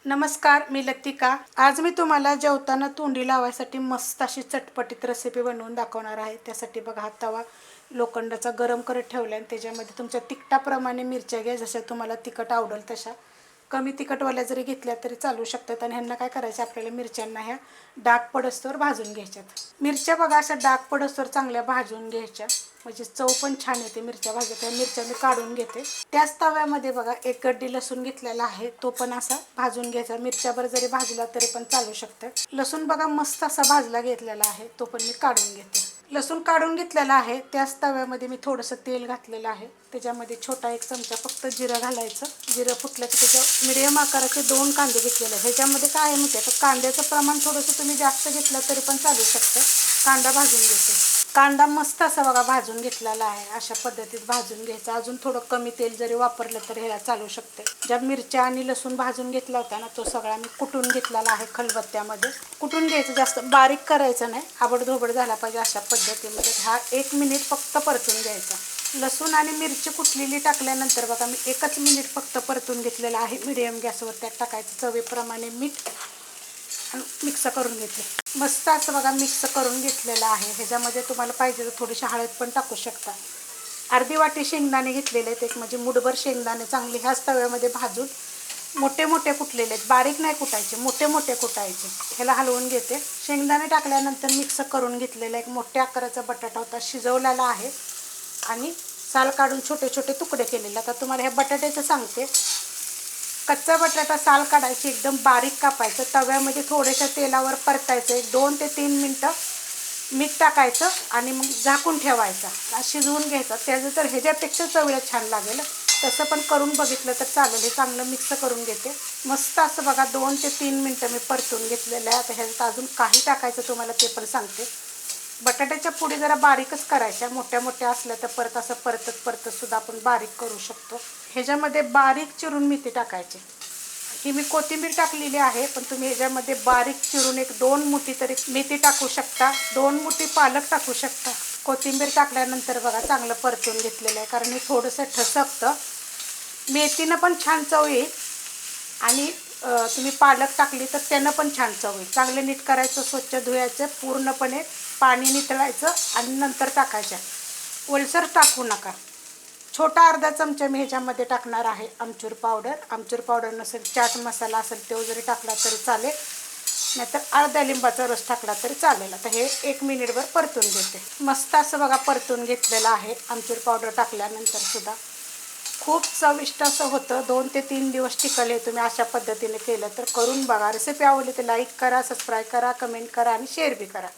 नमस्कार, मी लतिका। आज मी तुम्हाला जेवताना तोंडी लावायसाठी मस्त अशी चटपटीत रेसिपी बनवून दाखवणार आहे। त्यासाठी बघा, हा तवा लोखंडाचा गरम करत ठेवला आणि त्याच्यामध्ये तुमच्या तिखटाप्रमाणे मिरच्या घ्या, जशा तुम्हाला तिखट आवडेल तशा। कमी तिखटवाल्या जरी घेतल्या तरी चालू शकतात। आणि ह्यांना काय करायचं, आपल्याला मिरच्यांना ह्या डाग पडस्तोवर भाजून घ्यायच्यात। मिरच्या बघा अशा डाग पडस्तोवर चांगल्या भाजून घ्यायच्या, म्हणजे चव पण छान येते मिरच्या भाजल्या। त्या मिरच्या मी काढून घेते। त्याच तव्यामध्ये बघा एक गड्डी लसूण घेतलेला आहे, तो पण असा भाजून घ्यायचा। मिरच्यावर जरी भाजला तरी पण चालू शकतं। लसूण बघा मस्त असा भाजला घेतलेला आहे, तो पण मी काढून घेते। लसूण काढून घेतलेला आहे। त्याच तव्यामध्ये मी थोडंसं तेल घातलेलं आहे, त्याच्यामध्ये छोटा एक चमचा फक्त जिरं घालायचं। जिरं फुटलं की त्याच्या मिडियम आकाराचे 2 कांदे घेतलेले आहे। ह्याच्यामध्ये काय आहे माहिती आहे का, कांद्याचं प्रमाण थोडंसं तुम्ही जास्त घेतलं तरी पण चालू शकतं। कांदा भाजून घेते। कांदा मस्त असा बघा भाजून घेतलेला आहे, अशा पद्धतीत भाजून घ्यायचा। अजून थोडं कमी तेल जरी वापरलं तर ह्याला चालू शकते। ज्या मिरच्या आणि लसूण भाजून घेतला होता ना, तो सगळा मी कुटून घेतलेला आहे खलबत्त्यामध्ये। कुटून घ्यायचं, जास्त बारीक करायचं नाही, आबडधोबड झाला पाहिजे अशा पद्धतीमध्ये। हा 1 मिनिट फक्त परतून घ्यायचा। लसूण आणि मिरची कुटलेली टाकल्यानंतर बघा मी 1च मिनिट फक्त परतून घेतलेला आहे मीडियम गॅसवर। त्यात टाकायचं चवीप्रमाणे मीठ आणि मिक्स करून घेतले। मस्त असं बघा मिक्स करून घेतलेलं आहे। ह्याच्यामध्ये तुम्हाला पाहिजे तर थोडीशी हळद पण टाकू शकता। अर्धी वाटी शेंगदाणे घेतलेले आहेत, एक म्हणजे मुठभर शेंगदाणे चांगले ह्याच तव्यामध्ये भाजून मोठे मोठे कुटलेले आहेत, बारीक नाही कुटायचे, मोठे मोठे कुटायचे। ह्याला हलवून घेते। शेंगदाणे टाकल्यानंतर मिक्स करून घेतलेला एक मोठ्या आकाराचा बटाटा होता, शिजवलेला आहे आणि साल काढून छोटे छोटे तुकडे केलेले। आता तुम्हाला ह्या बटाट्याचं सांगते। कच्चा बटाटा साल काढायची, एकदम बारीक कापायचं, तव्यामध्ये थोड्याशा तेलावर परतायचं, एक 2 ते 3 मिनटं मीठ टाकायचं आणि मग झाकून ठेवायचा, शिजवून घ्यायचा। त्याचं तर ह्याच्यापेक्षा चवीला छान लागेल, तसं पण करून बघितलं तर चालेल। हे चांगलं मिक्स करून घेते। मस्त असं बघा 2 ते 3 मिनटं मी परतून घेतलेलं आहे। आता ह्याच्यात अजून काही टाकायचं तुम्हाला ते पण सांगते। बटाट्याच्या पुडी जरा बारीकच करायच्या, मोठ्या मोठ्या असल्या तर परत असं परतत सुद्धा आपण बारीक करू शकतो। ह्याच्यामध्ये बारीक चिरून मेथी टाकायची। ही मी कोथिंबीर टाकलेली आहे, पण तुम्ही ह्याच्यामध्ये बारीक चिरून एक 2 मुठी तरी मेथी टाकू शकता, 2 मुठी पालक टाकू शकता। कोथिंबीर टाकल्यानंतर बघा चांगलं परतून घेतलेलं आहे, कारण हे थोडंसं ठसकतं। मेथीनं पण छान चव येईल आणि तुम्ही पालक टाकली तर त्यानं पण छान चव येईल। चांगलं नीट करायचं, स्वच्छ धुवायचं, पूर्णपणे पाणी नितळायचं आणि नंतर टाकायचं। ओलसर टाकू नका। छोटा अर्धा चमचा मी ह्याच्यामध्ये टाकणार आहे आमचूर पावडर। आमचूर पावडर नसेल, चाट मसाला असेल तो जरी टाकला तरी चालेल, नाहीतर अर्धा लिंबाचा रस टाकला तरी चालेल। आता हे 1 मिनिटभर परतून घेते। मस्त असं बघा परतून घेतलेलं आहे। आमचूर पावडर टाकल्यानंतर सुद्धा खूप चविष्ट असं होतं। 2 ते 3 दिवस टिकल हे तुम्ही अशा पद्धतीने केलं तर। करून बघा। रेसिपी आवडली तर लाईक करा, सबस्क्राईब करा, कमेंट करा आणि शेअर बी करा।